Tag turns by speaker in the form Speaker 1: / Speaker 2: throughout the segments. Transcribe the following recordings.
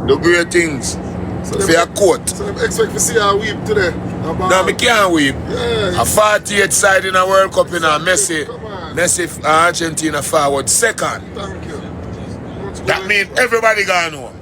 Speaker 1: Do great things.
Speaker 2: So
Speaker 1: for your court.
Speaker 2: So they expect to see her weep today.
Speaker 1: No, me can't weep.
Speaker 2: Yeah.
Speaker 1: A 48 side in a World Cup in a Messi Argentina forward second.
Speaker 2: Thank you.
Speaker 1: That means everybody gone home.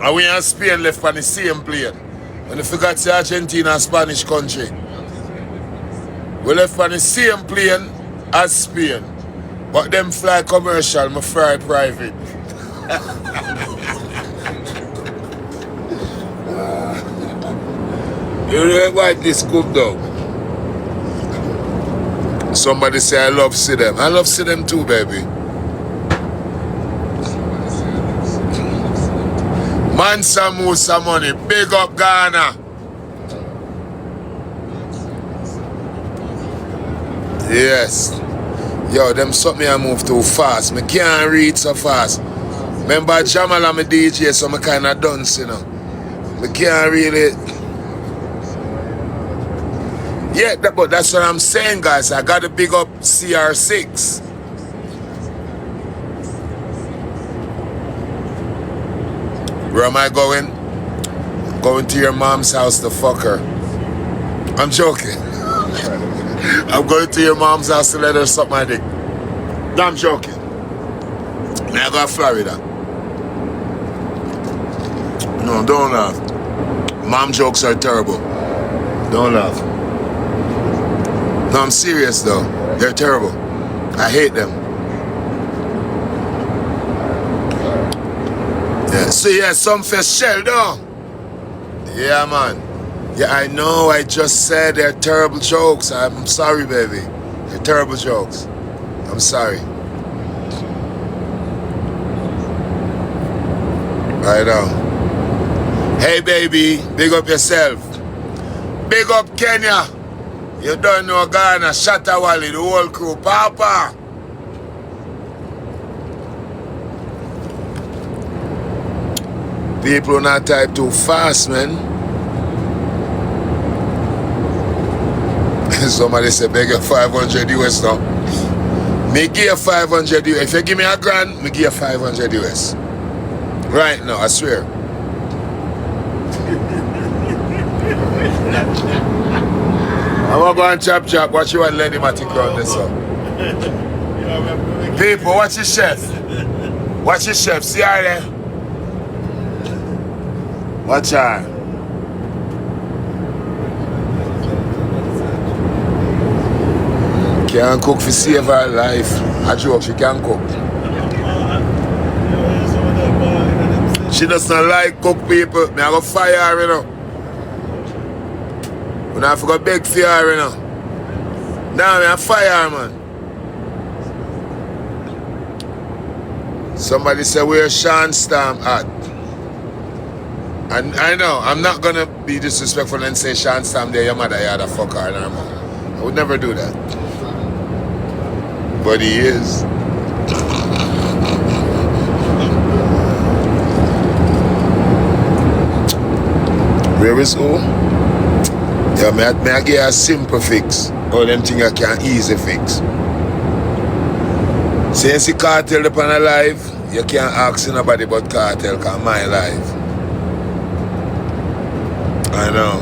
Speaker 1: And we and Spain left on the same plane. When you forgot the Argentina and Spanish country. We left on the same plane as Spain. But them fly commercial, me fly private. You know why this come down? Somebody say I love see them. I love see them too, baby. Mansa Musa money, big up Ghana. Yes. Yo, them something I move too fast. Me can't read so fast. Remember Jamal and my DJ, so I kinda dance, you know. Me can't really. Yeah, but that's what I'm saying, guys. I gotta big up CR6. Where am I going? Going to your mom's house to fuck her. I'm joking. I'm going to your mom's house to let her suck my dick. No, I'm joking. I go to Florida. No, don't laugh. Mom jokes are terrible. Don't laugh. No, I'm serious though. They're terrible. I hate them. Yeah. So yeah, Sumfest shell though. Yeah, man. Yeah, I know. I just said they're terrible jokes. I'm sorry, baby. They're terrible jokes. I'm sorry. I know. Hey, baby, big up yourself. Big up Kenya. You don't know Ghana, Shatawali, the whole crew. Papa. People not type too fast, man. Somebody said, beg you 500 US now. Me give you 500 US. If you give me a grand, me give you 500 US. Right now, I swear. I'm going to go and chop. Watch you and Lenny Matic around this up. People, watch your chef. Watch your chef. See her there? Watch her. Can't cook for save her life. I joke, she can't cook. She doesn't like cook people. Me I go fire her, you know. When I forgot beg for her, you know. Now me I fire her, man. Somebody say where Sean Stam at? And I know, I'm not gonna be disrespectful and say Sean Stam there, your mother, you had a fuck her and her mom. I would never do that. But he is. Where is who? Yeah, may I get a simple fix. All them things I can easy fix. Since the Kartel upon a live, you can't ask nobody but Kartel, cause my life. I know.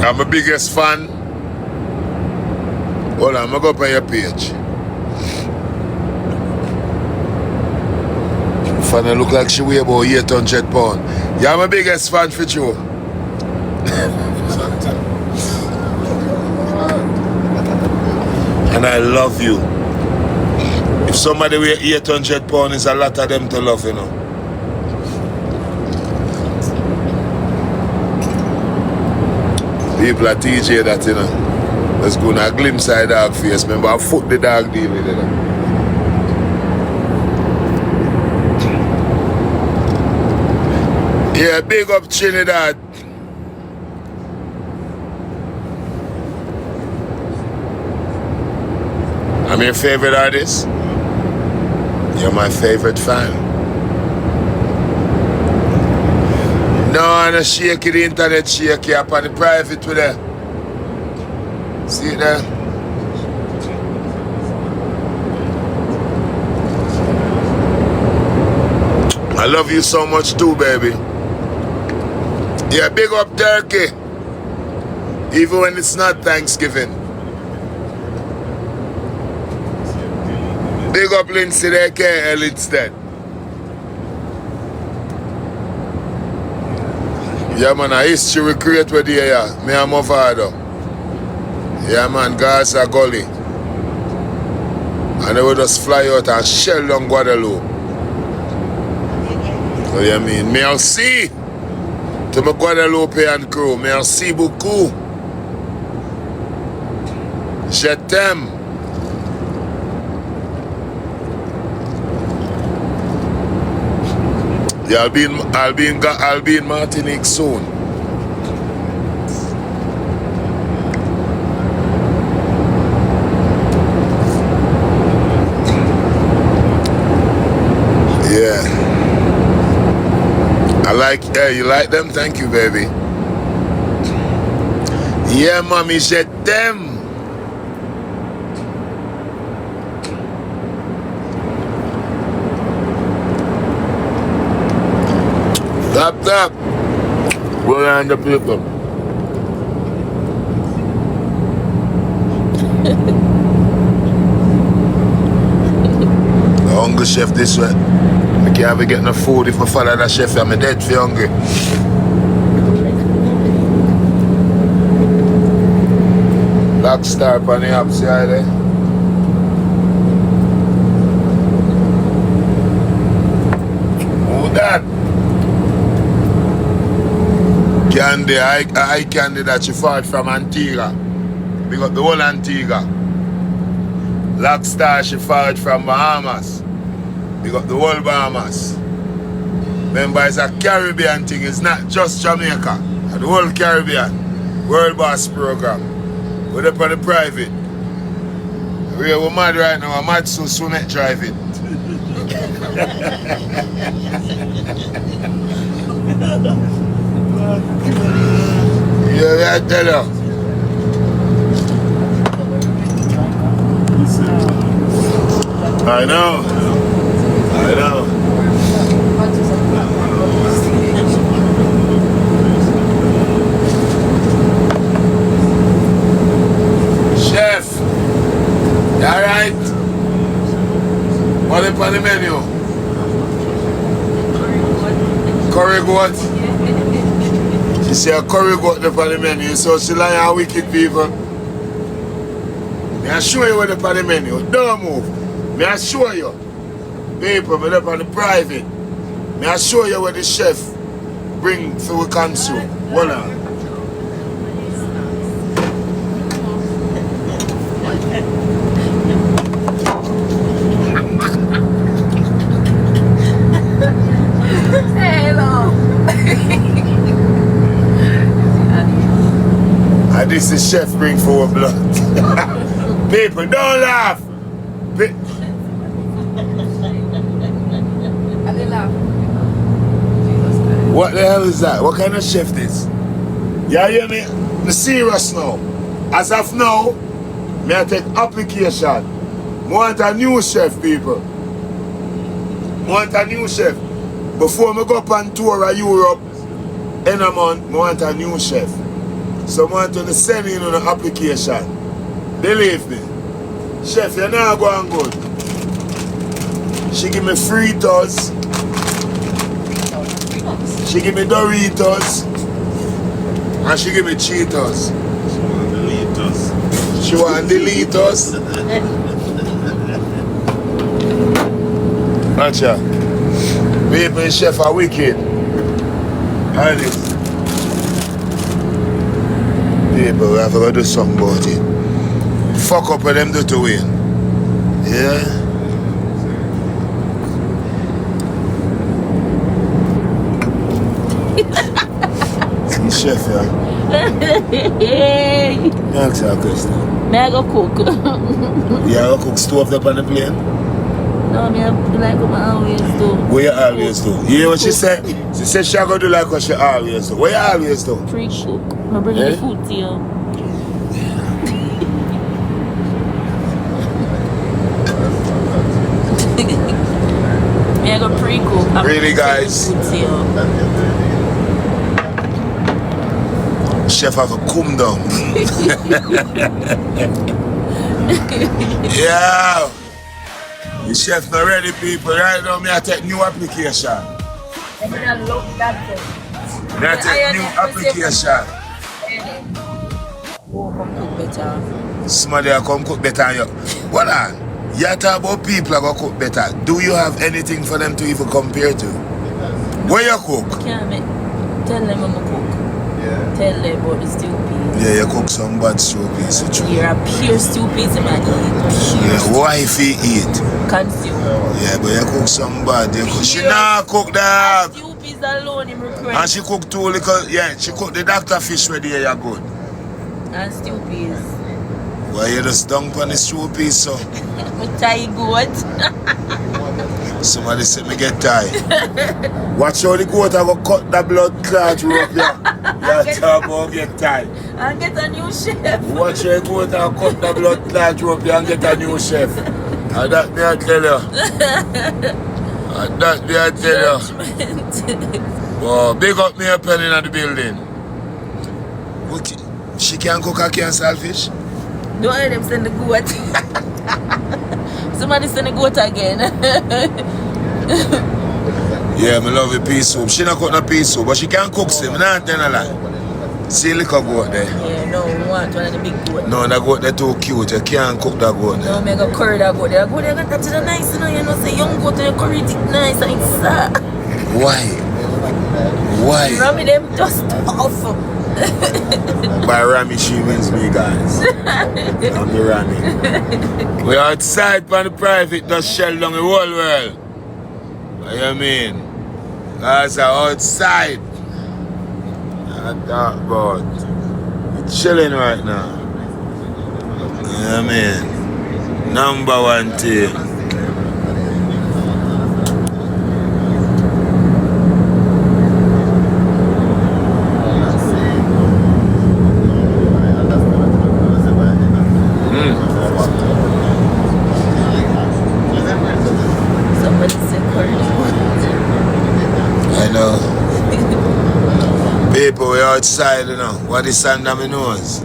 Speaker 1: I'm my biggest fan. Hold on, I'm gonna go up on your page. Fan look like she weigh about 800 pounds. Yeah, I'm my biggest fan for you. And I love you. If somebody weigh 800 pounds, it's a lot of them to love, you know. People are TJ that, you know. Let's go now, glimpse of dog face. Remember, I foot the dog deal with it. Yeah, big up Trinidad. I'm your favorite artist. You're my favorite fan. No, I'm not shaky, the internet shaky up on the private with there. See it there? I love you so much too, baby. Yeah, big up Turkey. Even when it's not Thanksgiving. Big up Lindsay, they care instead. Yeah, man, a history we create with you, yeah. Me and Mavado. Yeah, man, Gaza Gully. And they will just fly out and shell down Guadeloupe. So, you mean? Merci to my Guadeloupean crew. Merci beaucoup. Je t'aime. Yeah, I'll be in Martinique soon. Yeah. You like them? Thank you, baby. Yeah, mommy, je t'aime. Tap. Go around the people. The hungry chef this way. I can't be getting no food if I follow that chef. I'm dead for hungry. Black star on the upside there. Who that? Candy, I candy that she fought from Antigua. We got the whole Antigua. Black Star, she fought from Bahamas. We got the whole Bahamas. Remember, it's a Caribbean thing, it's not just Jamaica. It's the whole Caribbean. World Boss program. We're up on the private. We're mad right now, I'm mad so soon at drive it. Yeah, I tell you. I know. Chef, you alright? What is on the menu? Curry goat. She said curry goat on the menu, so she like our wicked people. I show you what is on the menu. Don't move. I show you. People, but up on the private. I show you what the chef bring so we consume. Hold on. And this is chef bring for blood. People, don't laugh. What the hell is that? What kind of chef this? You hear me? I'm serious now. As of now, I take application. I want a new chef, people. I want a new chef. Before I go up on tour of Europe, in a month, I want a new chef. So I want to send in an application. Believe me. Chef, you're not going good. She give me Fritos. She give me Doritos. And she give me Cheetos. She want Delitos. Gotcha. People, chef are wicked. How this? People, we have to go do something about it. Fuck up with them do to win. Yeah? Chef, yeah. Ask her a question.
Speaker 3: May I go cook?
Speaker 1: You go cook stove up on the plane?
Speaker 3: No, me do like what I always do.
Speaker 1: What you always do? You hear what she said? She said she go do like what she always do. What you always do?
Speaker 3: Pre-cook. I bring the food to you. I go pre-cook.
Speaker 1: Really, guys? Chef have a come down. Yeah. The chef not ready, people. Right now, me I take new application.
Speaker 3: I love that thing.
Speaker 1: Me I take new application.
Speaker 3: Oh, come cook better.
Speaker 1: Somebody will come cook better than you. What on? You talk about people that go cook better. Do you have anything for them to even compare to? Where you cook?
Speaker 3: Can't make. Tell them I'm a cook. Tell them about the stew peas.
Speaker 1: Yeah, you cook some bad stew peas.
Speaker 3: You're a pure stew peas in my eat.
Speaker 1: Yeah, wifey eat.
Speaker 3: Consume.
Speaker 1: Yeah, but you cook some bad. You cook. She not cook that.
Speaker 3: Stew peas alone in my
Speaker 1: And she cook too little. Yeah, she cook the doctor fish ready. You're good.
Speaker 3: And stew peas.
Speaker 1: Well, you just dunk on the stew peas, so.
Speaker 3: I'm tired good.
Speaker 1: Somebody said me get tired. Watch how the goat I go cut the blood clot rope there. You talk about get tired.
Speaker 3: And get a new chef.
Speaker 1: Watch how the goat I cut the blood clot rope there and get a new chef. And that me I tell you. And that me I tell you. Oh, big up me a penny in the building. Okay. She can cook a can saltfish?
Speaker 3: Don't let them send the goat. Somebody send the goat again.
Speaker 1: Yeah, I love the pea soup. She not cook no pea soup, but she can cook some. Not tell a lie. See little goat there.
Speaker 3: Yeah, no, we want one of the big goat.
Speaker 1: No, that goat they're too cute. You can't cook that goat there.
Speaker 3: No, I go curry that goat. That goat they got touch it nice, you know. You know, say young goat and you curry it nice and it's
Speaker 1: Why? Why?
Speaker 3: Rami them just off.
Speaker 1: By Rami, she wins me, guys. I'm the Rami. We're outside on the private, just shell down the whole world. What you mean? Guys are outside. I talk about. We're chilling right now. You know what I mean? Number one team. People, we're outside, you know. What is under my nose?